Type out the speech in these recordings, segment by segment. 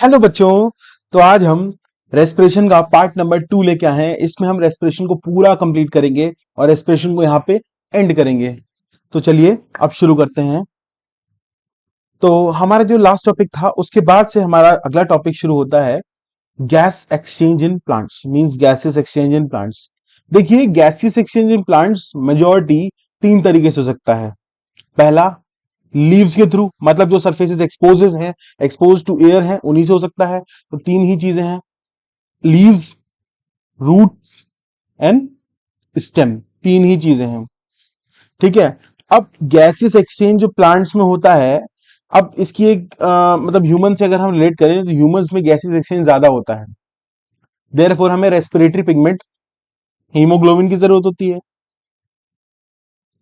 Hello बच्चों। तो आज हम रेस्पिरेशन का पार्ट नंबर 2 लेके आए हैं। इसमें हम रेस्पिरेशन को पूरा कंप्लीट करेंगे और रेस्पिरेशन को यहाँ पे एंड करेंगे। तो चलिए अब शुरू करते हैं। तो हमारा जो लास्ट टॉपिक था उसके बाद से हमारा अगला टॉपिक शुरू होता है gas exchange in plants, means gases exchange in plants. देखिए, gases exchange in plants majority तीन तरीके से हो सकता है। पहला, लीव्स के थ्रू, मतलब जो सरफेसेस एक्सपोजेस हैं, एक्सपोज टू एयर हैं, उन्हीं से हो सकता है। तो तीन ही चीजें हैं, लीव्स, रूट्स एंड स्टेम, तीन ही चीजें हैं। ठीक है। अब गैसेस एक्सचेंज जो प्लांट्स में होता है, अब इसकी एक मतलब ह्यूमन से अगर हम रिलेट करें तो ह्यूमंस में गैसेस एक्सचेंज ज्यादा होता है। देयरफॉर हमें रेस्पिरेटरी पिगमेंट, हीमोग्लोबिन की जरूरत होती है,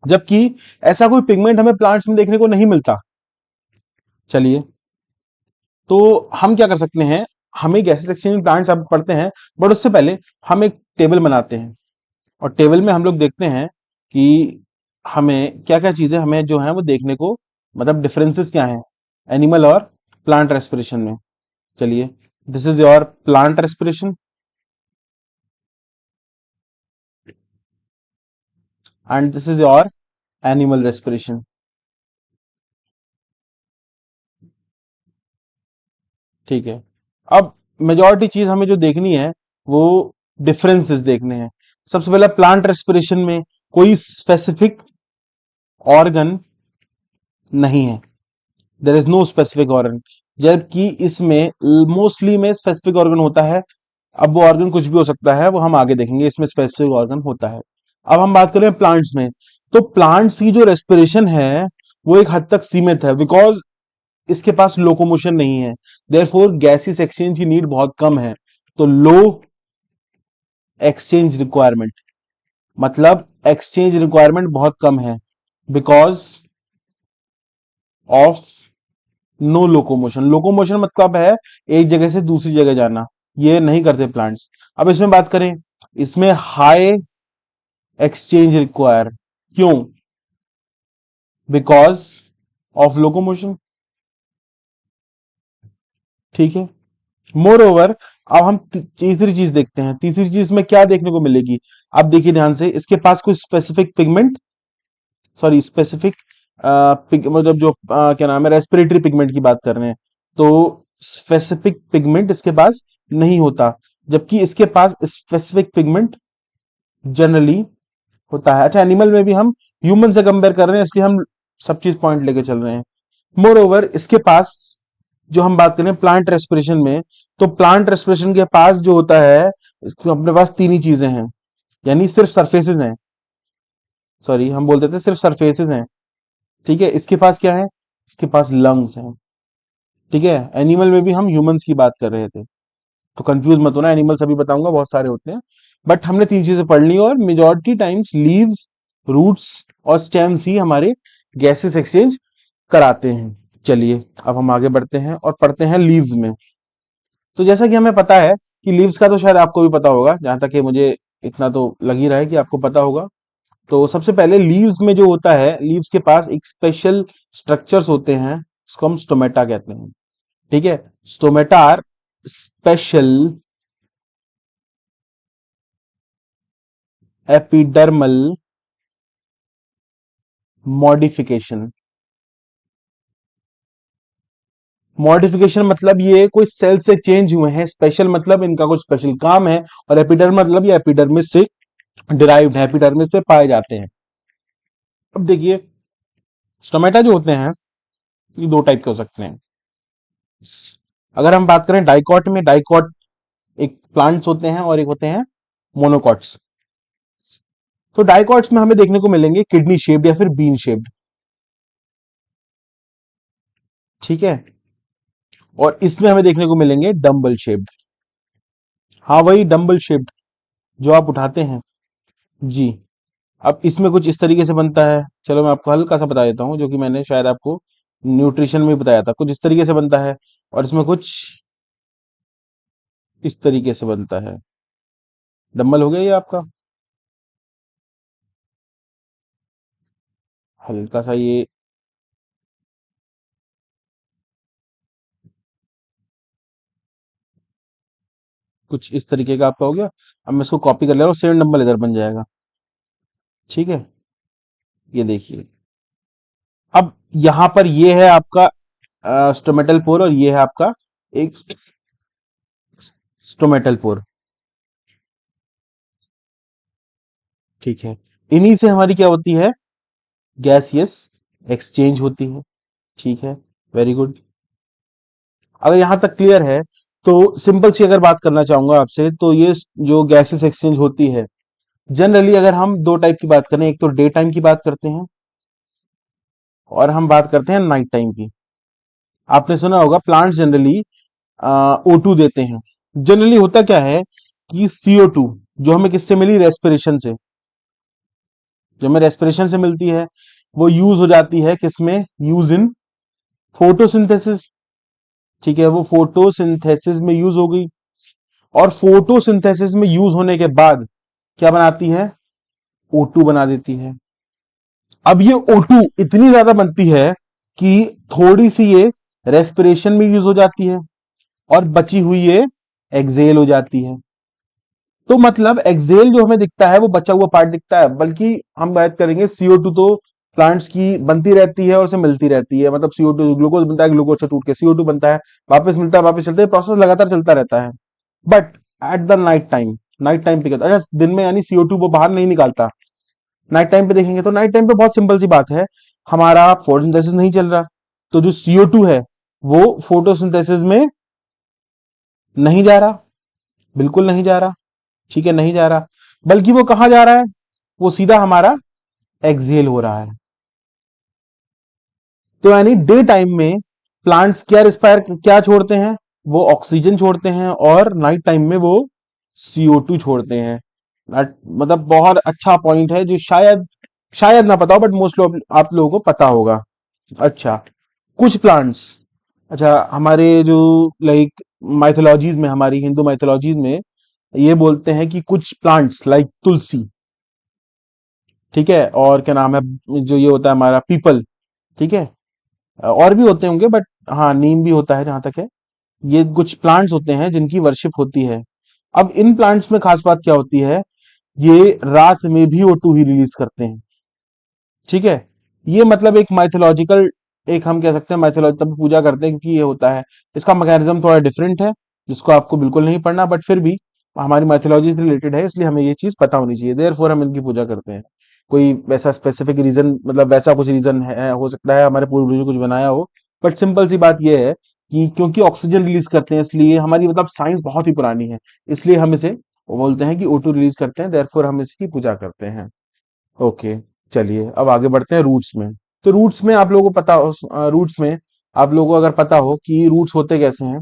जबकि ऐसा कोई पिगमेंट हमें प्लांट्स में देखने को नहीं मिलता। चलिए, तो हम क्या कर सकते हैं, हमें गैसेस एक्सचेंज प्लांट्स अब पढ़ते हैं, बट उससे पहले हम एक टेबल बनाते हैं और टेबल में हम लोग देखते हैं कि हमें क्या क्या चीजें हमें जो है वो देखने को, मतलब डिफरेंसेस क्या हैं एनिमल और प्लांट रेस्पिरेशन में। चलिए, this is your plant respiration and this is your animal respiration. ठीक है। अब मेजॉरिटी चीज हमें जो देखनी है वो डिफरेंसेस देखने हैं। सबसे पहले प्लांट रेस्पिरेशन में कोई स्पेसिफिक ऑर्गन नहीं है, there is no specific organ, जबकि इसमें मोस्टली में स्पेसिफिक ऑर्गन होता है। अब वो ऑर्गन कुछ भी हो सकता है, वो हम आगे देखेंगे, इसमें स्पेसिफिक ऑर्गन होता है। अब हम बात करें प्लांट्स में, तो प्लांट्स की जो रेस्पिरेशन है वो एक हद तक सीमित है, बिकॉज इसके पास लोकोमोशन नहीं है। देयरफॉर गैसेस एक्सचेंज की नीड बहुत कम है। तो लो एक्सचेंज रिक्वायरमेंट, मतलब एक्सचेंज रिक्वायरमेंट बहुत कम है, because of no locomotion. Locomotion मतलब है एक जगह से दूसरी जगह जाना, ये नहीं करते प्लांट्स। अब इसमें बात करें, इसमें हाई एक्सचेंज रिक्वायर, क्यों? Because of locomotion. ठीक है। मोर ओवर, अब हम तीसरी चीज देखते हैं। तीसरी चीज में क्या देखने को मिलेगी? अब देखिए ध्यान से, इसके पास कोई स्पेसिफिक पिगमेंट, सॉरी स्पेसिफिक मतलब जो क्या नाम है, रेस्पिरेटरी पिगमेंट की बात कर रहे हैं, तो स्पेसिफिक पिगमेंट इसके पास नहीं होता, जबकि इसके पास स्पेसिफिक पिगमेंट जनरली होता है। अच्छा, एनिमल में भी हम ह्यूमन से कंपेयर कर रहे हैं, इसलिए हम सब चीज पॉइंट लेके चल रहे हैं। मोर ओवर, इसके पास जो हम बात करें प्लांट रेस्पिरेशन में, तो प्लांट रेस्पिरेशन के पास जो होता है, इसके अपने पास तीन ही चीजें हैं, यानी सिर्फ सरफेसेस हैं, सॉरी हम बोल देते हैं सिर्फ सरफेसेस हैं। ठीक है। इसके पास क्या है? इसके पास लंग्स हैं। ठीक है। एनिमल में भी हम ह्यूमंस की बात कर रहे थे, तो कंफ्यूज मत होना, एनिमल्स अभी बताऊंगा, बहुत सारे होते हैं। बट हमने तीन चीजें पढ़ ली, और मेजॉरिटी टाइम्स लीव्स, रूट्स और स्टेम्स ही हमारे गैसेस एक्सचेंज कराते हैं। चलिए, अब हम आगे बढ़ते हैं और पढ़ते हैं लीव्स में। तो जैसा कि हमें पता है कि लीव्स का तो शायद आपको भी पता होगा, जहां तक कि मुझे इतना तो लग ही रहा है कि आपको पता होगा। तो सबसे पहले लीव्स में जो होता है, लीव्स के पास एक स्पेशल स्ट्रक्चर्स होते हैं, उसको हम स्टोमेटा कहते हैं। ठीक है। Stomata are special epidermal modification. Modification मतलब ये कोई सेल से चेंज हुए हैं, स्पेशल मतलब इनका कुछ स्पेशल काम है, और एपिडर्म मतलब ये एपिडर्मिस से डिराइव्ड है, एपिडर्मिस पे पाए जाते हैं। अब देखिए, स्टोमेटा जो होते हैं ये दो टाइप के हो सकते हैं। अगर हम बात करें डाइकॉट में, डाइकॉट एक प्लांट्स होते हैं और एक होते हैं मोनोकॉट्स। तो डाइकॉट्स में हमें देखने को मिलेंगे किडनी शेप्ड या फिर बीन शेप्ड। ठीक है। और इसमें हमें देखने को मिलेंगे डम्बल शेप्ड। हाँ, वही डम्बल शेप्ड जो आप उठाते हैं जी। अब इसमें कुछ इस तरीके से बनता है, चलो मैं आपको हल्का सा बता देता हूँ, जो कि मैंने शायद आपको न्यूट्रिशन में बताया था, कुछ इस तरीके से बनता है, और इसमें कुछ इस तरीके से बनता है। डम्बल हो गया ये आपका, हल्का सा ये। कुछ इस तरीके का आपका हो गया। अब मैं इसको कॉपी कर ले रहा हूँ, सेम नंबर इधर बन जाएगा। ठीक है, ये देखिए। अब यहां पर ये है आपका स्टोमेटल पोर, और ये है आपका एक स्टोमेटल पोर। ठीक है, इन्हीं से हमारी क्या होती है, गैसियस एक्सचेंज होती है। ठीक है, वेरी गुड। अगर यहां तक क्लियर है तो सिंपल सी अगर बात करना चाहूंगा आपसे, तो ये जो गैसेस एक्सचेंज होती है, जनरली अगर हम दो टाइप की बात करें, एक तो डे टाइम की बात करते हैं और हम बात करते हैं नाइट टाइम की। आपने सुना होगा प्लांट्स जनरली O2 देते हैं। जनरली होता क्या है कि CO2 जो हमें किससे मिली, रेस्पिरेशन से, जो हमें रेस्पिरेशन से मिलती है, वो यूज हो जाती है किसमें, यूज इन फोटोसिंथेसिस। ठीक है, वो फोटोसिंथेसिस में यूज हो गई, और फोटोसिंथेसिस में यूज होने के बाद क्या बनाती है, O2 बना देती है। अब ये O2 इतनी ज्यादा बनती है कि थोड़ी सी ये रेस्पिरेशन में यूज हो जाती है, और बची हुई ये एक्सेल हो जाती है। तो मतलब एक्सेल जो हमें दिखता है वो बचा हुआ पार्ट दिखता है, बल्कि हम बात करेंगे CO2 तो प्लांट्स की बनती रहती है और उसे मिलती रहती है। मतलब CO2 ग्लूकोज बनता है, ग्लूकोज से टूट के CO2 बनता है, वापस मिलता है, वापस चलता है, प्रोसेस लगातार चलता रहता है। But at the night time पे क्या होता है? अच्छा, दिन में यानी CO2 वो बाहर नहीं निकालता, नाइट टाइम पे देखेंगे तो नाइट टाइम पे बहुत सिंपल सी बात है, हमारा फोटोसिंथेसिस नहीं चल रहा, तो जो CO2 है वो फोटोसिंथेसिस में नहीं जा रहा, बिल्कुल नहीं जा रहा। ठीक है, नहीं जा रहा, बल्कि वो कहां जा रहा है, वो सीधा हमारा एक्सहेल हो रहा है। तो यानी डे टाइम में प्लांट्स क्या रिस्पायर क्या छोड़ते हैं, वो ऑक्सीजन छोड़ते हैं, और नाइट टाइम में वो CO2 छोड़ते हैं। मतलब बहुत अच्छा पॉइंट है, जो शायद शायद ना पता हो, बट मोस्ट आप लोगों को पता होगा। अच्छा, कुछ प्लांट्स, अच्छा हमारे जो लाइक माइथोलॉजीज में, हमारी हिंदू माइथोलॉजीज में ये बोलते हैं कि कुछ प्लांट्स लाइक तुलसी, ठीक है, और क्या नाम है, जो ये होता है हमारा पीपल, ठीक है, और भी होते होंगे बट हाँ नीम भी होता है जहां तक है। ये कुछ प्लांट्स होते हैं जिनकी वर्शिप होती है। अब इन प्लांट्स में खास बात क्या होती है, ये रात में भी O2 ही रिलीज करते हैं। ठीक है, ये मतलब एक माइथोलॉजिकल, एक हम कह सकते हैं माइथोलॉजी, तब पूजा करते हैं क्योंकि ये होता है। इसका मैकेनिज्म थोड़ा डिफरेंट है, जिसको आपको बिल्कुल नहीं पढ़ना, बट फिर भी हमारी माइथोलॉजी से रिलेटेड है, इसलिए हमें ये चीज पता होनी चाहिए, देयरफॉर हम इनकी पूजा करते हैं। कोई वैसा स्पेसिफिक रीजन, मतलब वैसा कुछ रीजन है, हो सकता है हमारे पूर्वजों ने कुछ बनाया हो, बट सिंपल सी बात यह है कि क्योंकि ऑक्सीजन रिलीज करते हैं, इसलिए हमारी मतलब साइंस बहुत ही पुरानी है, इसलिए हम इसे बोलते हैं कि O2 रिलीज करते हैं, देयरफॉर हम इसकी पूजा करते हैं। ओके, चलिए अब आगे बढ़ते हैं रूट्स में। तो रूट्स में आप लोगों को पता हो, रूट्स में आप लोगों को अगर पता हो कि रूट्स होते कैसे हैं,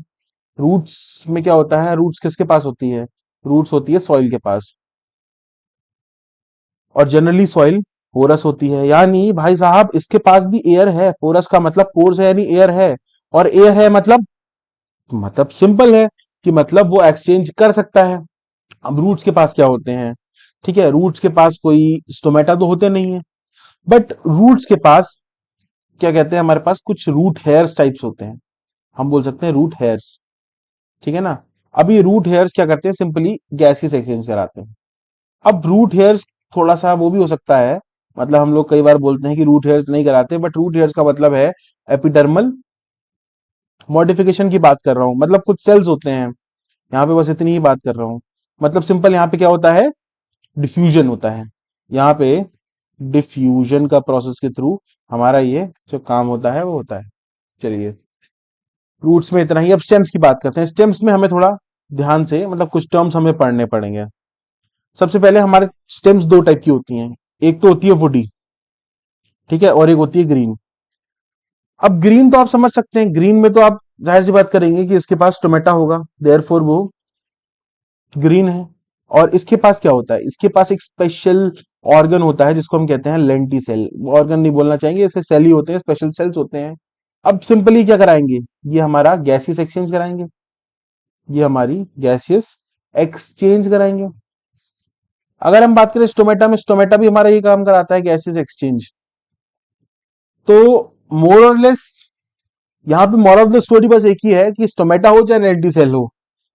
रूट्स में क्या होता है, रूट्स किसके पास होती है, रूट्स होती है सॉइल के पास, और जनरली सॉइल पोरस होती है, यानी भाई साहब इसके पास भी एयर है। पोरस का मतलब पोर्स है यानी एयर है, और एयर है मतलब सिंपल है कि मतलब वो एक्सचेंज कर सकता है। अब रूट्स के पास क्या होते हैं, ठीक है, रूट्स के पास कोई स्टोमेटा तो होते नहीं है, बट रूट्स के पास क्या कहते हैं, हमारे पास कुछ रूट हेयर्स टाइप्स होते हैं, हम बोल सकते हैं रूट हेयर्स। ठीक है ना। अब ये रूट हेयर्स क्या करते हैं, सिंपली गैसेस एक्सचेंज कराते हैं। अब रूट हेयर्स थोड़ा सा वो भी हो सकता है, मतलब हम लोग कई बार बोलते हैं कि रूट हेयर्स नहीं कराते, बट रूट हेयर्स का मतलब है एपिडर्मल मॉडिफिकेशन की बात कर रहा हूं, मतलब कुछ सेल्स होते हैं, यहाँ पे बस इतनी ही बात कर रहा हूं। मतलब सिंपल यहाँ पे क्या होता है, डिफ्यूजन होता है, यहाँ पे डिफ्यूजन का प्रोसेस के थ्रू हमारा ये जो काम होता है वो होता है। चलिए, रूट्स में इतना ही। अब स्टेम्स की बात करते हैं। स्टेम्स में हमें थोड़ा ध्यान से, मतलब कुछ टर्म्स हमें पढ़ने पड़ेंगे। सबसे पहले हमारे स्टेम्स दो टाइप की होती हैं, एक तो होती है वुडी, ठीक है, और एक होती है ग्रीन। अब ग्रीन तो आप समझ सकते हैं, ग्रीन में तो आप जाहिर सी बात करेंगे कि इसके पास टोमेटा होगा, देयरफॉर वो ग्रीन है। और इसके पास क्या होता है, इसके पास एक स्पेशल ऑर्गन होता है जिसको हम कहते हैं लेंटी सेल। ऑर्गन नहीं बोलना चाहेंगे, इसे सेल ही होते हैं, स्पेशल सेल्स होते हैं। अब सिंपली क्या कराएंगे, ये हमारा गैसियस एक्सचेंज कराएंगे, ये हमारी गैसियस एक्सचेंज कराएंगे। अगर हम बात करें स्टोमेटा में, स्टोमेटा भी हमारा ये काम कराता है, गैसियस एक्सचेंज। तो मोर और लेस यहाँ पे मोरल ऑफ द स्टोरी बस एक ही है कि स्टोमेटा हो चाहे लेंटी सेल हो,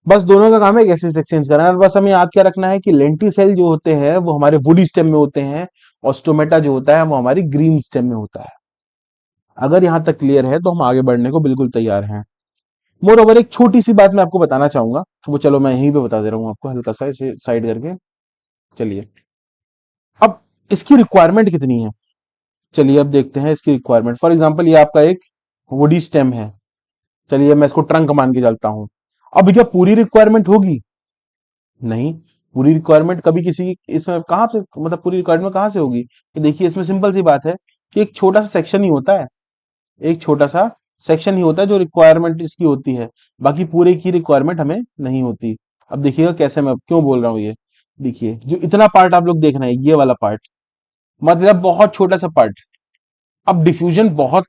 बस दोनों का काम है गैसेस एक्सचेंज करना है। बस हमें याद क्या रखना है कि लेंटिसेल जो होते हैं वो हमारे वुडी स्टेम में होते हैं, और स्टोमेटा जो होता है वो हमारी ग्रीन स्टेम में होता है। अगर यहां तक क्लियर है तो हम आगे बढ़ने को बिल्कुल तैयार हैं। मोर ओवर एक छोटी सी बात मैं आपको बताना चाहूंगा, तो वो चलो मैं यहीं पे बता दे रहा हूँ आपको, हल्का सा इसे साइड करके। चलिए, अब इसकी रिक्वायरमेंट कितनी है, चलिए अब देखते हैं इसकी रिक्वायरमेंट। फॉर एग्जांपल ये आपका एक वुडी स्टेम है, चलिए मैं इसको ट्रंक मान के चलता हूं। अब क्या पूरी रिक्वायरमेंट होगी? नहीं, पूरी रिक्वायरमेंट कभी किसी इसमें कहां से, मतलब पूरी रिक्वायरमेंट कहां से होगी? कि देखिए इसमें सिंपल सी बात है कि एक छोटा सा सेक्शन ही होता है, एक छोटा सा सेक्शन ही होता है जो रिक्वायरमेंट इसकी होती है, बाकी पूरे की रिक्वायरमेंट हमें नहीं होती। अब देखिएगा कैसे, मैं क्यों बोल रहा हूँ ये। देखिए जो इतना पार्ट आप लोग देख रहे हैं, ये वाला पार्ट मतलब बहुत छोटा सा पार्ट। अब डिफ्यूजन बहुत,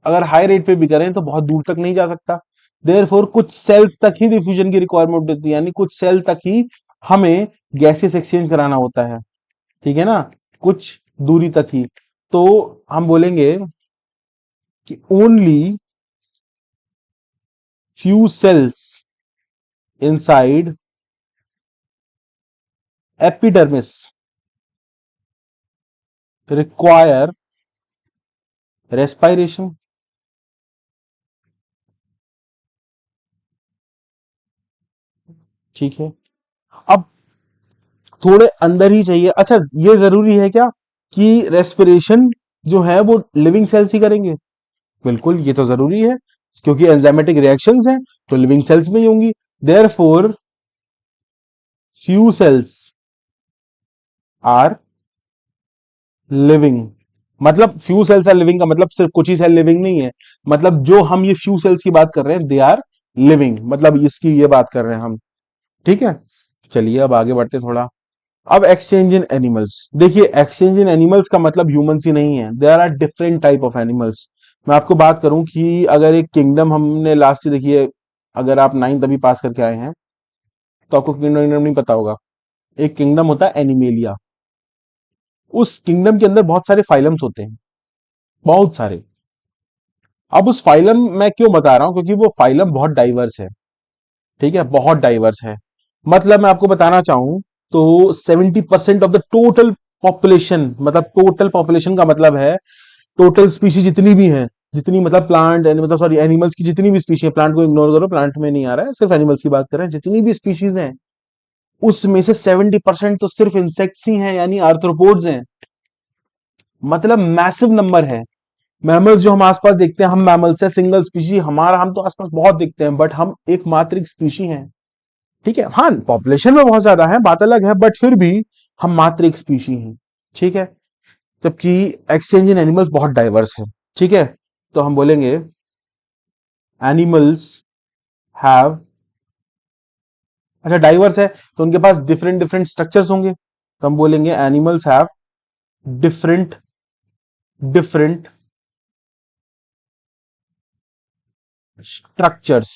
अगर हाई रेट पे भी करें तो बहुत दूर तक नहीं जा सकता। देयरफॉर कुछ सेल्स तक ही डिफ्यूजन की रिक्वायरमेंट होती है, यानी कुछ सेल तक ही हमें गैसेस एक्सचेंज कराना होता है, ठीक है ना, कुछ दूरी तक ही। तो हम बोलेंगे कि only few cells inside epidermis require respiration. ठीक है, अब थोड़े अंदर ही चाहिए। अच्छा, ये जरूरी है क्या कि रेस्पिरेशन जो है वो लिविंग सेल्स ही करेंगे? बिल्कुल, ये तो जरूरी है, क्योंकि एंजाइमेटिक रिएक्शंस हैं तो लिविंग सेल्स में ही होंगी। Therefore few cells are living. मतलब फ्यू सेल्स आर लिविंग का मतलब सिर्फ कुछ ही सेल लिविंग नहीं है, मतलब जो हम ये फ्यू सेल्स की बात कर रहे हैं दे आर लिविंग, मतलब इसकी ये बात कर रहे हैं हम। ठीक है, चलिए अब आगे बढ़ते थोड़ा। अब एक्सचेंज इन एनिमल्स, देखिए एक्सचेंज इन एनिमल्स का मतलब ह्यूमंस ही नहीं है, there are different type of animals. मैं आपको बात करूं कि अगर एक किंगडम हमने लास्ट देखिए, अगर आप नाइन्थ अभी पास करके आए हैं तो आपको किंगडम नहीं पता होगा। एक किंगडम होता है एनिमेलिया, उस किंगडम के अंदर बहुत सारे फाइलम्स होते हैं, बहुत सारे। अब उस फाइलम मैं क्यों बता रहा हूं, क्योंकि वो फाइलम बहुत डाइवर्स है, ठीक है, बहुत डाइवर्स है। मतलब मैं आपको बताना चाहूं तो 70% ऑफ द टोटल पॉपुलेशन, मतलब टोटल पॉपुलेशन का मतलब है टोटल स्पीशीज जितनी भी हैं, जितनी मतलब प्लांट मतलब सॉरी एनिमल्स की जितनी भी स्पीशीज है, प्लांट को इग्नोर करो, प्लांट में नहीं आ रहा है, सिर्फ एनिमल्स की बात कर रहे हैं, जितनी भी स्पीशीज हैं उसमें से 70% तो सिर्फ इंसेक्ट्स ही हैं, यानी आर्थ्रोपोड्स हैं। मतलब मैसिव नंबर है। मैमल्स जो हम आसपास देखते हैं, हम मैमल्स है सिंगल स्पीशी, हमारा हम तो आसपास बहुत देखते हैं, बट हम एकमात्र एक स्पीशी हैं। ठीक है, हाँ पॉपुलेशन में बहुत ज्यादा है, बात अलग है, बट फिर भी हम मात्र एक स्पीशी हैं। ठीक है, जबकि एक्सचेंज इन एनिमल्स बहुत डाइवर्स है। ठीक है, तो हम बोलेंगे एनिमल्स हैव, अच्छा डाइवर्स है तो उनके पास डिफरेंट डिफरेंट स्ट्रक्चर्स होंगे, तो हम बोलेंगे animals have different different structures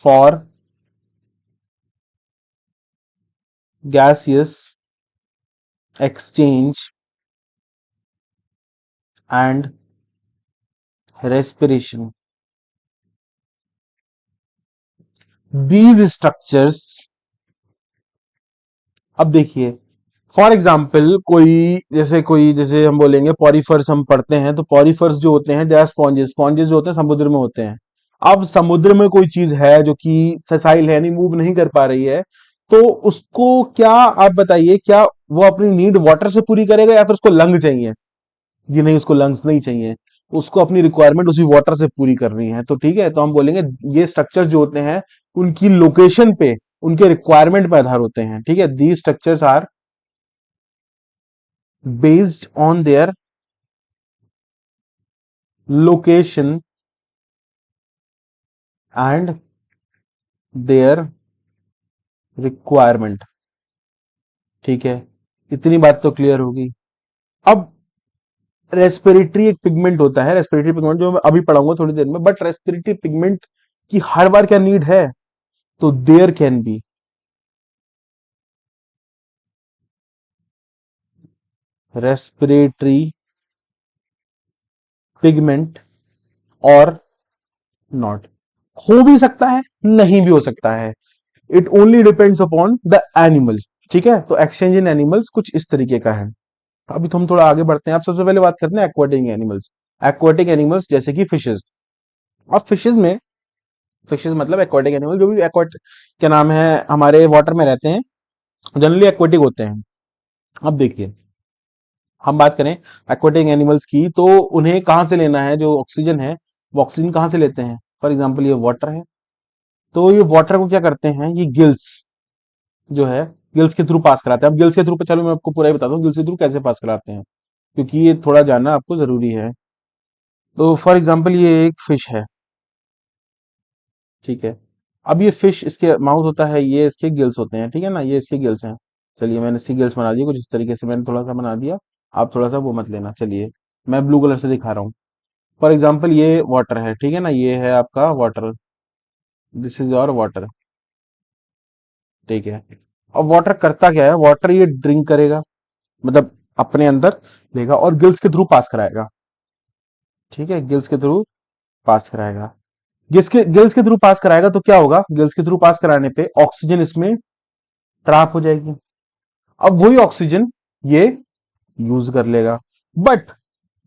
for gaseous exchange and respiration. These structures, अब देखिए फॉर एग्जाम्पल कोई जैसे हम बोलेंगे पॉरीफर्स हम पढ़ते हैं, तो पॉरीफर्स जो होते हैं दे आर स्पॉन्जेस, स्पॉन्जेस जो होते हैं समुद्र में होते हैं। अब समुद्र में कोई चीज है जो कि ससाइल है, नहीं मूव नहीं कर पा रही है, तो उसको क्या, आप बताइए, क्या वो अपनी नीड वाटर से पूरी करेगा या फिर उसको लंग चाहिए? जी नहीं, उसको लंग्स नहीं चाहिए, उसको अपनी रिक्वायरमेंट उसी वाटर से पूरी करनी है। तो ठीक है, तो हम बोलेंगे ये स्ट्रक्चर जो होते हैं उनकी लोकेशन पे, उनके रिक्वायरमेंट पे आधार होते हैं। ठीक है, the structures are based on their location and their requirement. ठीक है, इतनी बात तो क्लियर होगी। अब रेस्पिरेटरी एक पिगमेंट होता है, रेस्पिरेटरी पिगमेंट जो मैं अभी पढ़ाऊंगा थोड़ी देर में, बट रेस्पिरेटरी पिगमेंट की हर बार क्या नीड है? तो there can be respiratory pigment or not. हो भी सकता है, नहीं भी हो सकता है। It only depends upon the animal. ठीक है, तो एक्सचेंज इन एनिमल्स कुछ इस तरीके का है। अभी तो हम थोड़ा आगे बढ़ते हैं। आप सबसे पहले बात करते हैं एक्वाटिक एनिमल्स। एक्वाटिक एनिमल्स जैसे कि फिशेस। और फिशेस में, फिशेस मतलब एक्वाटिक एनिमल, जो भी एक्वाटिक क्या नाम है, हमारे वाटर में रहते हैं, जनरली एक्वाटिक होते हैं। अब देखिए, हम बात करें एक्वाटिक एनिमल्स की, तो उन्हें कहां से लेना है, जो ऑक्सीजन है वो ऑक्सीजन कहां से लेते हैं? फॉर एग्जाम्पल ये वाटर है, तो ये वाटर को क्या करते हैं, ये गिल्स जो है, गिल्स के थ्रू पास कराते हैं। अब गिल्स के थ्रू पे, चलो मैं आपको पूरा ही बताता हूँ गिल्स के थ्रू कैसे पास कराते हैं, क्योंकि ये थोड़ा जानना आपको जरूरी है। तो फॉर एग्जाम्पल ये एक फिश है, ठीक है। अब ये फिश, इसके माउथ होता है, ये इसके गिल्स होते हैं, ठीक है ना, ये इसके गिल्स हैं। चलिए मैंने इसकी गिल्स बना दिए कुछ इस तरीके से, मैंने थोड़ा सा बना दिया, आप थोड़ा सा वो मत लेना। चलिए मैं ब्लू कलर से दिखा रहा हूँ। फॉर एग्जाम्पल ये वाटर है, ठीक है ना, ये है आपका water, this is your water, ठीक है। अब वाटर करता क्या है, वाटर ये ड्रिंक करेगा, मतलब अपने अंदर लेगा और गिल्स के थ्रू पास कराएगा, ठीक है, गिल्स के थ्रू पास कराएगा। गिल्स के थ्रू पास कराएगा तो क्या होगा, गिल्स के थ्रू पास कराने पे ऑक्सीजन इसमें ट्रैप हो जाएगी। अब वही ऑक्सीजन ये यूज कर लेगा। बट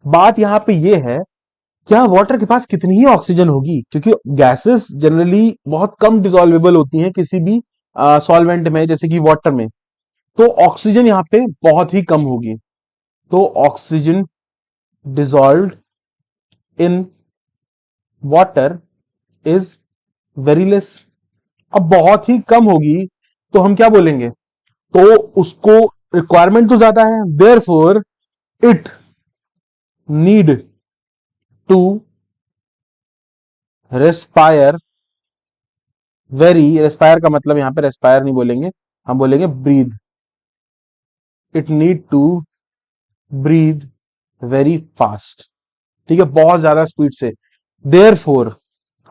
बात यहां पे ये है, क्या वाटर के पास कितनी ही ऑक्सीजन होगी, क्योंकि गैसेस जनरली बहुत कम डिसॉल्वेबल होती हैं किसी भी सॉल्वेंट में, जैसे कि वाटर में। तो ऑक्सीजन यहाँ पे बहुत ही कम होगी। तो oxygen dissolved in water is very less. अब बहुत ही कम होगी, तो हम क्या बोलेंगे, तो उसको रिक्वायरमेंट तो ज्यादा है, therefore it need to respire very, respire का मतलब यहां पे रेस्पायर नहीं बोलेंगे, हम बोलेंगे breathe. It need to breathe very fast, ठीक है, बहुत ज्यादा स्पीड से। देयर फोर,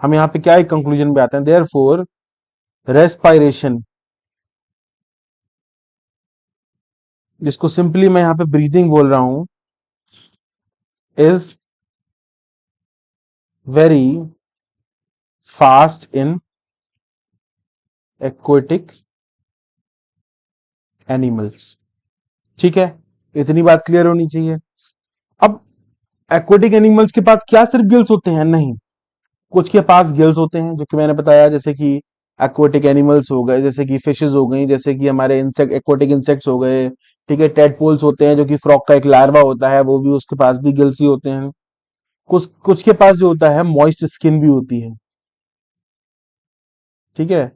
हम यहां पे क्या एक कंक्लूजन पे आते हैं, देयर फोर रेस्पायरेशन, जिसको सिंपली मैं यहां पे ब्रीदिंग बोल रहा हूं, is very fast in aquatic animals. ठीक है, इतनी बात क्लियर होनी चाहिए। अब एक्वेटिक एनिमल्स के पास क्या सिर्फ गिल्स होते हैं? नहीं, कुछ के पास गिल्स होते हैं, जो कि मैंने बताया, जैसे कि एक्वेटिक एनिमल्स हो गए, जैसे कि फिशेस हो गई, जैसे कि हमारे इंसेक्ट, एक्वेटिक इंसेक्ट्स हो गए, ठीक है, टेडपोल्स होते हैं, जो कि फ्रॉग का एक लार्वा होता है, वो भी उसके पास भी गिल्स ही होते हैं। कुछ कुछ के पास जो होता है मॉइस्ट स्किन भी होती है, ठीक है,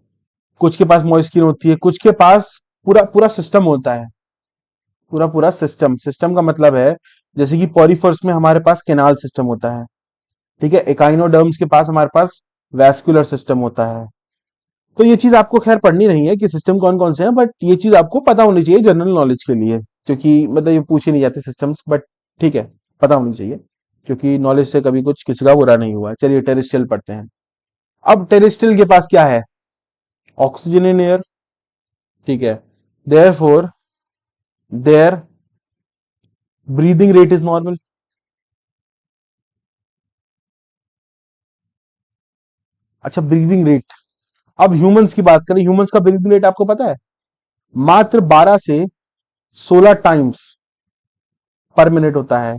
कुछ के पास मॉइस्ट स्किन होती है, कुछ के पास पूरा पूरा सिस्टम होता है, पूरा पूरा सिस्टम। सिस्टम का मतलब है, जैसे कि पॉरीफर्स में हमारे पास केनाल सिस्टम होता है, ठीक है, एकाइनोडर्म्स के पास हमारे पास वैस्कुलर सिस्टम होता है। तो ये चीज आपको खैर पढ़नी नहीं है कि सिस्टम कौन कौन से हैं, बट ये चीज आपको पता होनी चाहिए जनरल नॉलेज के लिए, क्योंकि मतलब ये पूछे नहीं जाते सिस्टम्स, बट ठीक है, पता होनी चाहिए, क्योंकि नॉलेज से कभी कुछ किसी का बुरा नहीं हुआ है। चलिए टेरेस्ट्रियल पढ़ते हैं। अब टेरेस्ट्रियल के पास क्या है, ऑक्सीजन इन एयर, ठीक है, therefore their breathing rate is normal. अच्छा, ब्रीदिंग रेट, अब ह्यूमंस की बात करें, ह्यूमंस का ब्रीदिंग रेट आपको पता है, मात्र 12 से 16 टाइम्स पर मिनट होता है।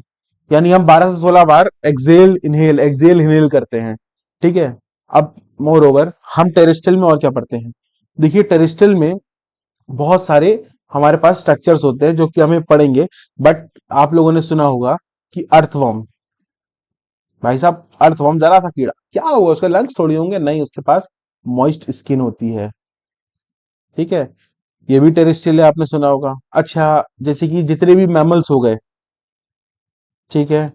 यानी हम 12 से 16 बार एक्सेल इनहेल करते हैं, ठीक है। अब मोर ओवर हम टेरेस्ट्रियल में और क्या पढ़ते हैं, देखिए टेरेस्ट्रियल में बहुत सारे हमारे पास स्ट्रक्चर्स होते हैं, जो कि हमें पढ़ेंगे। बट आप लोगों ने सुना होगा कि अर्थवर्म, भाई साहब अर्थवर्म जरा सा कीड़ा, क्या हुआ, उसके लंग्स थोड़ी होंगे, नहीं, उसके पास मॉइस्ट स्किन होती है, ठीक है, ये भी टेरेस्ट्रियल है, आपने सुना होगा। अच्छा, जैसे कि जितने भी मैमल्स हो गए, ठीक है,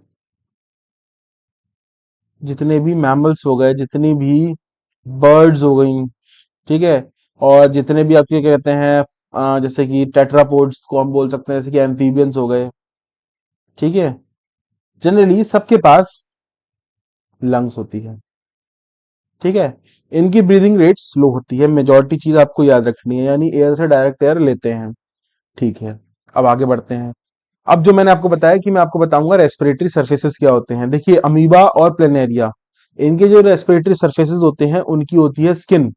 जितने भी मैमल्स हो गए, जितनी भी बर्ड्स हो गई, ठीक है, और जितने भी आपके क्या कहते हैं, जैसे कि टेट्रापोड्स को हम बोल सकते हैं, जैसे कि एम्फीबियंस हो गए, ठीक है, जनरली सबके पास लंग्स होती है, ठीक है। इनकी ब्रीदिंग रेट स्लो होती है, मेजॉरिटी चीज आपको याद रखनी है, यानी एयर से डायरेक्ट एयर लेते हैं, ठीक है। अब आगे बढ़ते हैं। अब जो मैंने आपको बताया कि मैं आपको बताऊंगा रेस्पिरेटरी सर्फेसेस क्या होते हैं। देखिए अमीबा और प्लेनेरिया, इनके जो रेस्पिरेटरी सरफेसेस होते हैं उनकी होती है स्किन,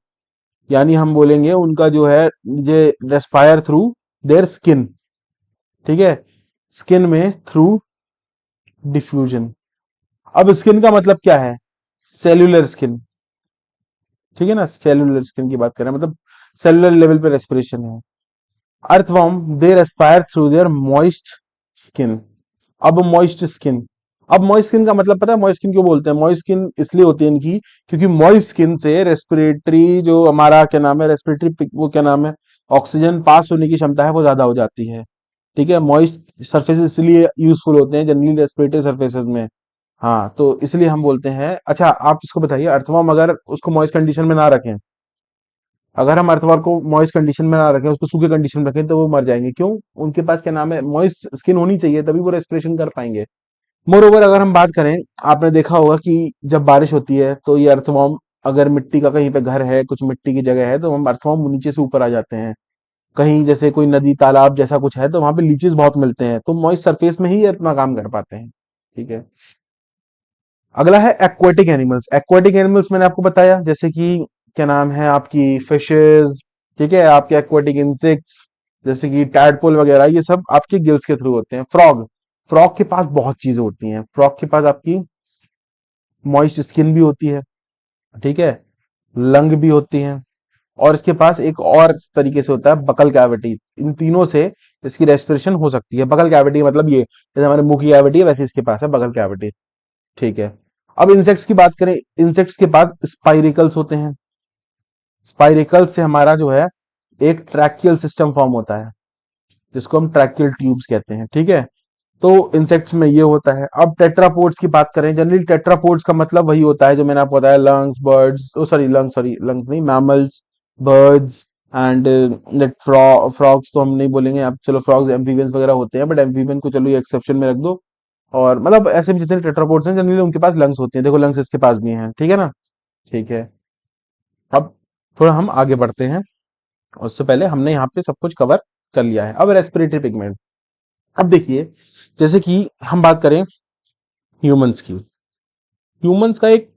यानी हम बोलेंगे उनका जो है ये रेस्पायर थ्रू देयर स्किन, ठीक है, स्किन में थ्रू डिफ्यूजन। अब स्किन का मतलब क्या है, सेल्यूलर स्किन, ठीक है ना, सेल्यूलर स्किन की बात करें मतलब सेल्यूलर लेवल पे रेस्पिरेशन है। Earthworm they respire through their moist skin. अब मॉइस्ट स्किन, अब मॉइस्ट स्किन का मतलब पता है मॉइस्ट स्किन क्यों बोलते हैं, मॉइस्ट स्किन इसलिए होती है इनकी क्योंकि मॉइस्ट स्किन से रेस्पिरेटरी जो हमारा क्या नाम है रेस्पिरेटरी वो क्या नाम है ऑक्सीजन पास होने की क्षमता है वो ज्यादा हो जाती है, ठीक है। मॉइस्ट सरफेसेस इसलिए यूजफुल होते हैं जनरली रेस्पिरेटरी सरफेसेस में। हाँ तो इसलिए हम बोलते हैं। अच्छा आप इसको बताइए, अर्थवर्म अगर उसको मॉइस्ट कंडीशन में ना रखें, अगर हम अर्थवर्म को मॉइस्ट कंडीशन में ना रखें, उसको सूखे कंडीशन में रखें तो वो मर जाएंगे। क्यों, उनके पास क्या नाम है मॉइस्ट स्किन होनी चाहिए तभी वो रेस्पिरेशन कर पाएंगे। मोर ओवर अगर हम बात करें, आपने देखा होगा कि जब बारिश होती है तो ये अर्थवर्म, अगर मिट्टी का कहीं पे घर है कुछ मिट्टी की जगह है तो हम अर्थवर्म नीचे से ऊपर आ जाते हैं। कहीं जैसे कोई नदी तालाब जैसा कुछ है तो वहां पे लीचेस बहुत मिलते हैं, तो मॉइस्ट सरफेस में ही ये अपना काम कर पाते हैं, ठीक है। अगला है एक्वेटिक एनिमल्स। एक्वेटिक एनिमल्स मैंने आपको बताया जैसे कि क्या नाम है आपकी फिशेस, ठीक है, आपके एक्वेटिक इंसेक्ट्स जैसे कि टैडपोल वगैरह, ये सब आपके गिल्स के थ्रू होते हैं। फ्रॉग, फ्रॉग के पास बहुत चीजें होती हैं, फ्रॉग के पास आपकी मॉइस्ट स्किन भी होती है, ठीक है, लंग भी होती हैं, और इसके पास एक और तरीके से होता है बकल कैविटी। इन तीनों से इसकी रेस्पिरेशन हो सकती है। बकल कैविटी मतलब ये जैसे हमारे मुंह की कैविटी है वैसे इसके पास है बकल कैविटी, ठीक है। अब इंसेक्ट्स की बात करें, इंसेक्ट्स के पास स्पाइरिकल्स होते हैं। स्पाइरिकल से हमारा जो है एक ट्रैकियल सिस्टम फॉर्म होता है जिसको हम ट्रैकियल ट्यूब्स कहते हैं, ठीक है। तो इंसेक्ट्स में ये होता है। अब टेट्रापोड्स की बात करें, जनरली टेट्रापोड्स का मतलब वही होता है जो मैंने आपको बताया, लंग्स बर्ड्स, ओ सॉरी लंग्स नहीं, mammals, birds and net frogs तो हम नहीं बोलेंगे आप, चलो फ्रॉग्स एम्फीबियंस वगैरह होते हैं बट एम्फीबियन को चलो ये एक्सेप्शन में रख दो। और मतलब ऐसे भी जितने टेट्रापोड्स हैं जनरली उनके पास लंग्स होती हैं, देखो लंग्स इसके पास भी हैं, ठीक है ना, ठीक है। अब थोड़ा हम आगे बढ़ते हैं, उससे पहले हमने यहाँ पे सब कुछ कवर कर लिया है। अब रेस्पिरेटरी पिगमेंट, अब देखिए जैसे कि हम बात करें ह्यूमंस की, ह्यूमंस का एक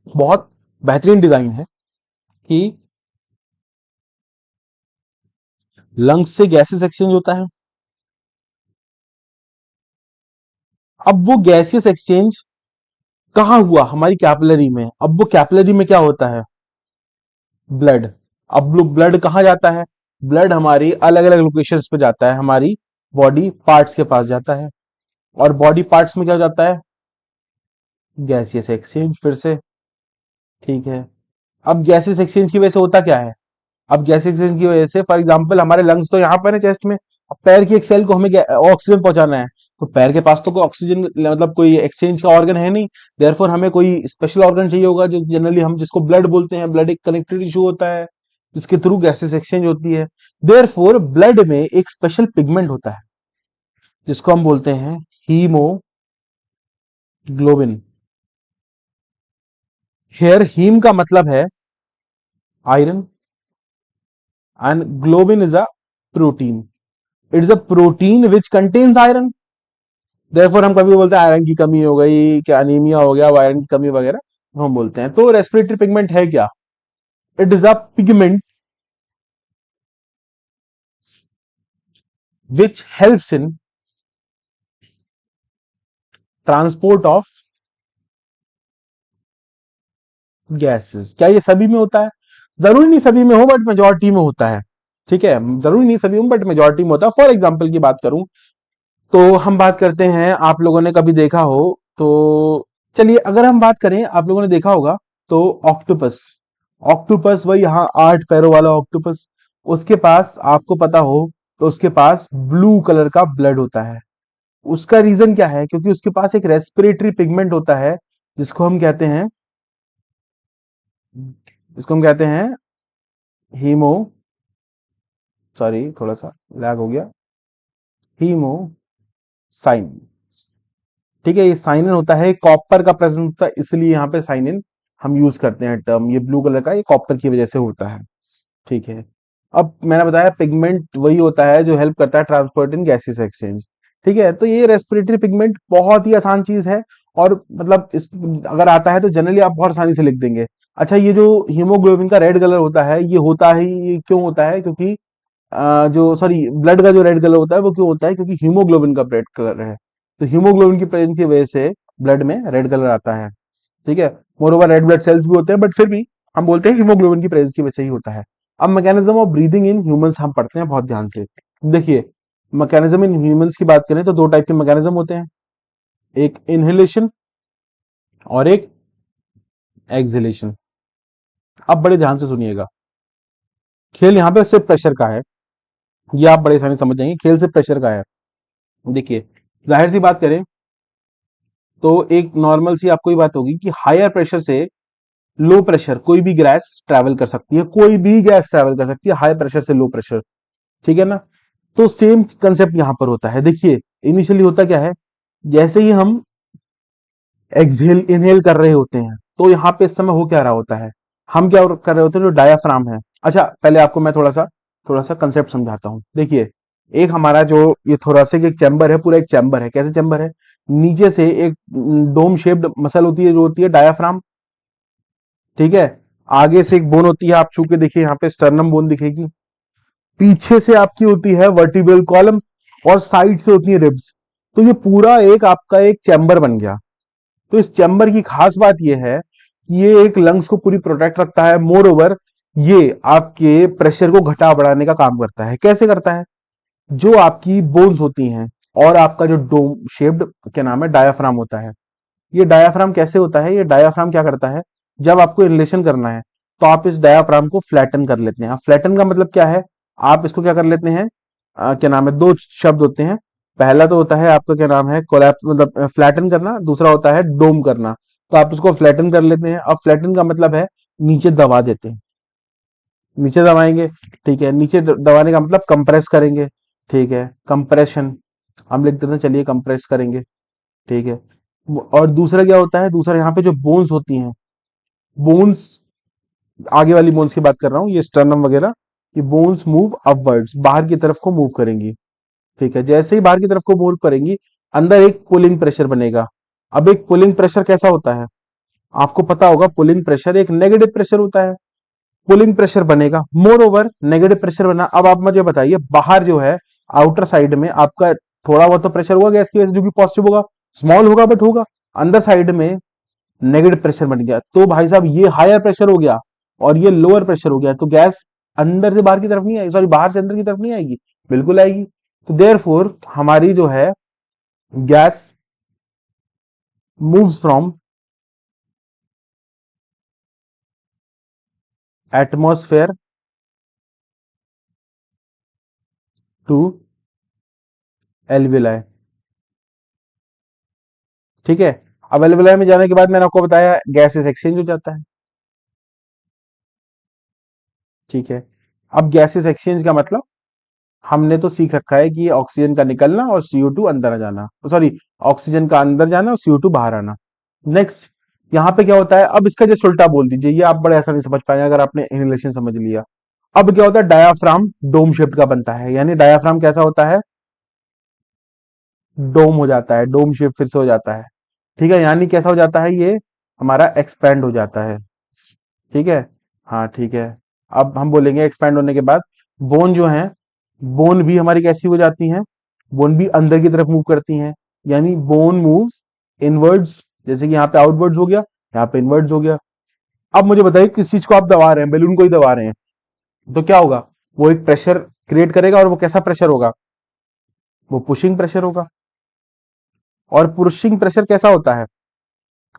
बहुत बेहतरीन डिजाइन है कि लंग्स से गैसेस एक्सचेंज होता है। अब वो गैसियस एक्सचेंज कहाँ हुआ, हमारी कैपिलरी में। अब वो कैपिलरी में क्या होता है, ब्लड। अब ब्लड कहाँ जाता है, ब्लड हमारी अलग अलग लोकेशंस पे जाता है, हमारी बॉडी पार्ट्स के पास जाता है, और बॉडी पार्ट्स में क्या हो जाता है, गैसियस एक्सचेंज फिर से, ठीक है। अब गैसियस एक्सचेंज की वजह से होता क्या है, अब गैस एक्सचेंज की वजह से फॉर एग्जांपल हमारे लंग्स तो यहाँ पर है चेस्ट में, अब पैर की एक सेल को हमें ऑक्सीजन पहुंचाना है, तो पैर के पास तो कोई ऑक्सीजन मतलब कोई एक्सचेंज का ऑर्गन है नहीं, देयरफॉर हमें कोई स्पेशल ऑर्गन चाहिए होगा जो जनरली हम जिसको ब्लड बोलते हैं, ब्लड एक कनेक्टेड इशू होता है जिसके थ्रू गैसेस एक्सचेंज होती है। देयरफॉर ब्लड में एक स्पेशल पिगमेंट होता है जिसको हम बोलते हैं हीमोग्लोबिन। हेयर हीम का मतलब है iron and globin is a protein, it is a protein which contains iron. Therefore हम कभी बोलते हैं आयरन की कमी हो गई, क्या अनीमिया हो गया, आयरन की कमी वगैरह, तो हम बोलते हैं। तो रेस्पिरेटरी पिगमेंट है क्या, it is a pigment which helps in transport of gases. क्या ये सभी में होता है, जरूरी नहीं सभी में हो बट मेजोरिटी में होता है, ठीक है, जरूरी नहीं सभी में बट मेजोरिटी में होता है। फॉर एग्जाम्पल की बात करूं तो हम बात करते हैं, आप लोगों ने कभी देखा हो तो, चलिए अगर हम बात करें आप लोगों ने देखा होगा तो ऑक्टोपस, ऑक्टोपस वही यहाँ 8 पैरों वाला ऑक्टोपस, उसके पास आपको पता हो तो उसके पास ब्लू कलर का ब्लड होता है। उसका रीजन क्या है, क्योंकि उसके पास एक रेस्पिरेटरी पिगमेंट होता है जिसको हम कहते हैं, जिसको हम कहते हैं हीमो, सॉरी थोड़ा सा लैग हो गया, हीमोसाइन, ठीक है। ये साइनिन होता है, कॉपर का प्रेजेंस होता है इसलिए यहाँ पे साइनिन हम यूज करते हैं टर्म, ये ब्लू कलर का ये कॉपर की वजह से होता है, ठीक है। अब मैंने बताया पिगमेंट वही होता है जो हेल्प करता है ट्रांसपोर्ट इन गैसेस एक्सचेंज, ठीक है। तो ये रेस्पिरेटरी पिगमेंट बहुत ही आसान चीज है, और मतलब इस अगर आता है तो जनरली आप बहुत आसानी से लिख देंगे। अच्छा, ये जो हीमोग्लोबिन का रेड कलर होता है, ये होता है, ये क्यों होता है? क्योंकि जो सॉरी ब्लड का जो रेड कलर होता है वो क्यों होता है? क्योंकि हीमोग्लोबिन का रेड कलर है। तो हीमोग्लोबिन की प्रेजेंस की वजह से ब्लड में रेड कलर आता है। ठीक है, more over red blood cells भी होते हैं, बट फिर भी हम बोलते हैं हीमोग्लोबिन की प्रेजेंस की वजह से ही होता है। अब mechanism of breathing in humans हम पढ़ते हैं बहुत ध्यान से। देखिए, मैकेनिज्म इन ह्यूमंस की बात करें तो दो टाइप के मैकेनिज्म होते हैं, एक इनहेलेशन और एक एक्सहेलेशन। अब बड़े ध्यान से सुनिएगा, खेल यहाँ पे सिर्फ प्रेशर का है, ये आप बड़े आसानी से समझ जाएंगे, खेल सिर्फ प्रेशर का है। देखिए, जाहिर सी बात करें तो एक नॉर्मल सी आपको ही बात होगी कि हायर प्रेशर से लो प्रेशर कोई भी गैस ट्रैवल कर सकती है, कोई भी गैस ट्रैवल कर सकती है हाई प्रेशर से लो प्रेशर। ठीक है ना? तो सेम कंसेप्ट यहां पर होता है। देखिए, इनिशियली होता क्या है, जैसे ही हम एक्सहेल इनहेल कर रहे होते हैं तो यहाँ पे इस समय हो क्या रहा होता है, हम क्या कर रहे होते हैं, जो डायाफ्राम है। अच्छा, पहले आपको मैं थोड़ा सा कंसेप्ट समझाता हूँ। देखिए, एक हमारा जो ये थोरासिक एक चैम्बर है, पूरा एक चैम्बर है। कैसे चैम्बर है? नीचे से एक डोम शेप्ड मसल होती है, जो होती है डायाफ्राम। ठीक है, आगे से एक बोन होती है, आप छू के देखिए यहाँ पे स्टर्नम बोन दिखेगी। पीछे से आपकी होती है वर्टिब्रल कॉलम, और साइड से होती है रिब्स। तो ये पूरा एक आपका एक चैम्बर बन गया। तो इस चैम्बर की खास बात यह है कि ये एक लंग्स को पूरी प्रोटेक्ट रखता है। मोर ओवर, ये आपके प्रेशर को घटा बढ़ाने का काम करता है। कैसे करता है? जो आपकी बोन्स होती हैं और आपका जो डोम शेप्ड क्या नाम है डायाफ्राम होता है, ये डायाफ्राम कैसे होता है? ये डायाफ्राम क्या करता है, जब आपको इनलेशन करना है तो आप इस डायाफ्राम को फ्लैटन कर लेते हैं। आप फ्लैटन का मतलब क्या है? आप इसको क्या कर लेते हैं, क्या नाम है, दो शब्द होते हैं। पहला तो होता है आपका क्या नाम है कोलैप्स, मतलब फ्लैटन करना, दूसरा होता है डोम करना। तो आप इसको फ्लैटन कर लेते हैं। अब फ्लैटन का मतलब है नीचे दबा देते हैं, नीचे दबाएंगे। ठीक है, नीचे दबाने का मतलब कंप्रेस करेंगे। ठीक है, कंप्रेशन हम लिख देते हैं, चलिए कंप्रेस करेंगे। ठीक है, और दूसरा क्या होता है, दूसरा यहाँ पे जो बोन्स होती हैं, बोन्स, आगे वाली बोन्स की बात कर रहा हूँ, ये स्टर्नम वगैरह, ये बोन्स मूव अपवर्ड्स, बाहर की तरफ को मूव करेंगी। ठीक है, जैसे ही बाहर की तरफ को मूव करेंगी, अंदर एक पुलिंग प्रेशर बनेगा। अब एक पुलिंग प्रेशर कैसा होता है, आपको पता होगा, पुलिंग प्रेशर एक नेगेटिव प्रेशर होता है। पुलिंग प्रेशर बनेगा, मोर ओवर नेगेटिव प्रेशर बना। अब आप मुझे बताइए, बाहर जो है आउटर साइड में आपका थोड़ा बहुत तो प्रेशर होगा गैस की वजह से, जो कि पॉजिटिव होगा, स्मॉल होगा बट होगा। अंदर साइड में नेगेटिव प्रेशर बन गया, तो भाई साहब ये हायर प्रेशर हो गया और ये लोअर प्रेशर हो गया, तो गैस अंदर से बाहर की तरफ नहीं आएगी, सॉरी बाहर से अंदर की तरफ नहीं आएगी, बिल्कुल आएगी। तो देयरफॉर हमारी जो है gas moves from atmosphere to alveoli. ठीक है, अब एल्विलाई में जाने के बाद मैंने आपको बताया गैसेस एक्सचेंज हो जाता है। ठीक है, अब गैसेस एक्सचेंज का मतलब हमने तो सीख रखा है कि ऑक्सीजन का निकलना और CO2 अंदर आ जाना, सॉरी ऑक्सीजन का अंदर जाना और CO2 बाहर आना। नेक्स्ट, यहाँ पे क्या होता है, अब इसका जस्ट उल्टा बोल दीजिए, ये आप बड़े आसानी से समझ पाएंगे अगर आपने इनहेलेशन समझ लिया। अब क्या होता है, डायाफ्राम डोम शेप्ड का बनता है, यानी डायाफ्राम कैसा होता है, डोम हो जाता है, डोम शेप फिर से हो जाता है। ठीक है, यानी कैसा हो जाता है, ये हमारा एक्सपैंड हो जाता है। ठीक है, हाँ ठीक है। अब हम बोलेंगे एक्सपैंड होने के बाद बोन जो है, बोन भी हमारी कैसी हो जाती हैं, बोन भी अंदर की तरफ मूव करती हैं, यानी बोन मूव्स इनवर्ड्स, जैसे कि यहाँ पे आउटवर्ड्स हो गया, यहाँ पे इनवर्ड्स हो गया। अब मुझे बताइए, किस चीज को आप दबा रहे हैं, बैलून को ही दबा रहे हैं, तो क्या होगा, वो एक प्रेशर क्रिएट करेगा, और वो कैसा प्रेशर होगा, वो पुशिंग प्रेशर होगा। और पुशिंग प्रेशर कैसा होता है,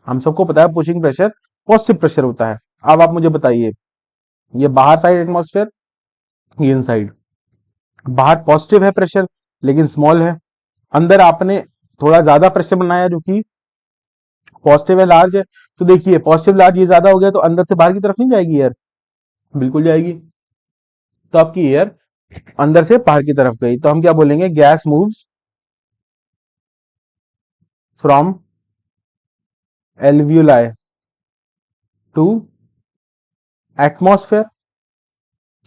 हम सबको पता है पुशिंग प्रेशर पॉजिटिव प्रेशर होता है। अब आप मुझे बताइए, ये बाहर साइड एटमॉस्फेयर, ये इनसाइड, बाहर पॉजिटिव है प्रेशर लेकिन स्मॉल है, अंदर आपने थोड़ा ज्यादा प्रेशर बनाया जो कि पॉजिटिव है, लार्ज है। तो देखिए, पॉजिटिव लार्ज ये ज्यादा हो गया, तो अंदर से बाहर की तरफ नहीं जाएगी एयर, बिल्कुल जाएगी। तो आपकी एयर अंदर से बाहर की तरफ गई, तो हम क्या बोलेंगे, gas moves from alveoli to atmosphere.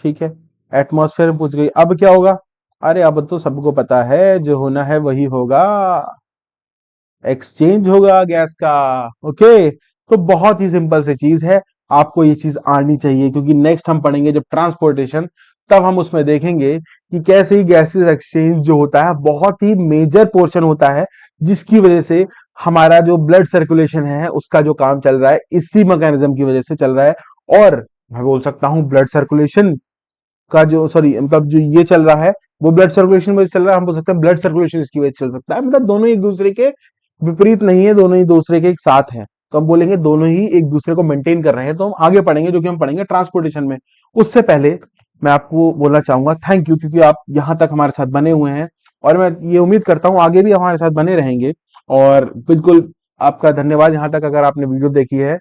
ठीक है, एटमॉस्फेयर में पूछ गई, अब क्या होगा, अरे अब तो सबको पता है, जो होना है वही होगा। एक्सचेंज होगा गैस का। ओके, तो बहुत ही सिंपल सी चीज है, आपको ये चीज आनी चाहिए, क्योंकि नेक्स्ट हम पढ़ेंगे जब ट्रांसपोर्टेशन, तब हम उसमें देखेंगे कि कैसे ही गैसेस एक्सचेंज जो होता है बहुत ही मेजर पोर्शन होता है, जिसकी वजह से हमारा जो ब्लड सर्कुलेशन है उसका जो काम चल रहा है इसी मैकेनिज्म की वजह से चल रहा है। और मैं बोल सकता हूं ब्लड सर्कुलेशन का जो सॉरी मतलब जो ये चल रहा है वो ब्लड सर्कुलेशन में चल रहा है, हम बोल सकते हैं ब्लड सर्कुलेशन इसकी वजह से चल सकता है, मतलब दोनों एक दूसरे के विपरीत नहीं है, दोनों ही दूसरे के एक साथ हैं। तो हम बोलेंगे दोनों ही एक दूसरे को मेंटेन कर रहे हैं। तो हम आगे पढ़ेंगे, जो कि हम पढ़ेंगे ट्रांसपोर्टेशन में। उससे पहले मैं आपको बोलना चाहूंगा थैंक यू, क्योंकि आप यहाँ तक हमारे साथ बने हुए हैं, और मैं ये उम्मीद करता हूँ आगे भी हमारे साथ बने रहेंगे। और बिल्कुल आपका धन्यवाद यहाँ तक अगर आपने वीडियो देखी है।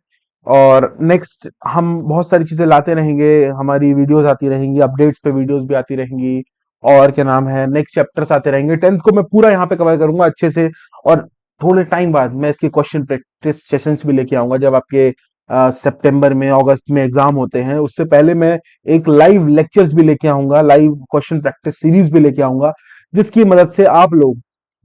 और नेक्स्ट हम बहुत सारी चीजें लाते रहेंगे, हमारी वीडियोस आती रहेंगी, अपडेट्स पे वीडियोस भी आती रहेंगी, और क्या नाम है नेक्स्ट चैप्टर्स आते रहेंगे। 10th को मैं पूरा यहाँ पे कवर करूंगा अच्छे से, और थोड़े टाइम बाद मैं इसके क्वेश्चन प्रैक्टिस सेशंस भी लेके आऊंगा। जब आपके सितंबर में अगस्त में एग्जाम होते हैं, उससे पहले मैं एक लाइव लेक्चर्स भी लेके आऊंगा, लाइव क्वेश्चन प्रैक्टिस सीरीज भी लेके आऊंगा, जिसकी मदद से आप लोग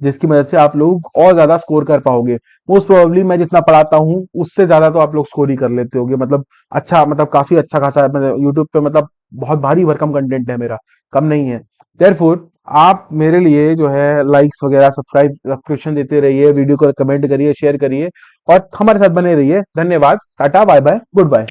जिसकी मदद से आप लोग और ज्यादा स्कोर कर पाओगे। मोस्ट प्रोबेबली मैं जितना पढ़ाता हूँ उससे ज्यादा तो आप लोग स्कोर ही कर लेते होगे, मतलब अच्छा, मतलब काफी अच्छा खासा, मतलब यूट्यूब पे मतलब बहुत भारी भरकम कंटेंट है मेरा, कम नहीं है। देयरफॉर आप मेरे लिए जो है लाइक्स वगैरह सब्सक्रिप्शन देते रहिए, वीडियो को कमेंट करिए, शेयर करिए, और हमारे साथ बने रहिए। धन्यवाद, tata, bye bye, good bye.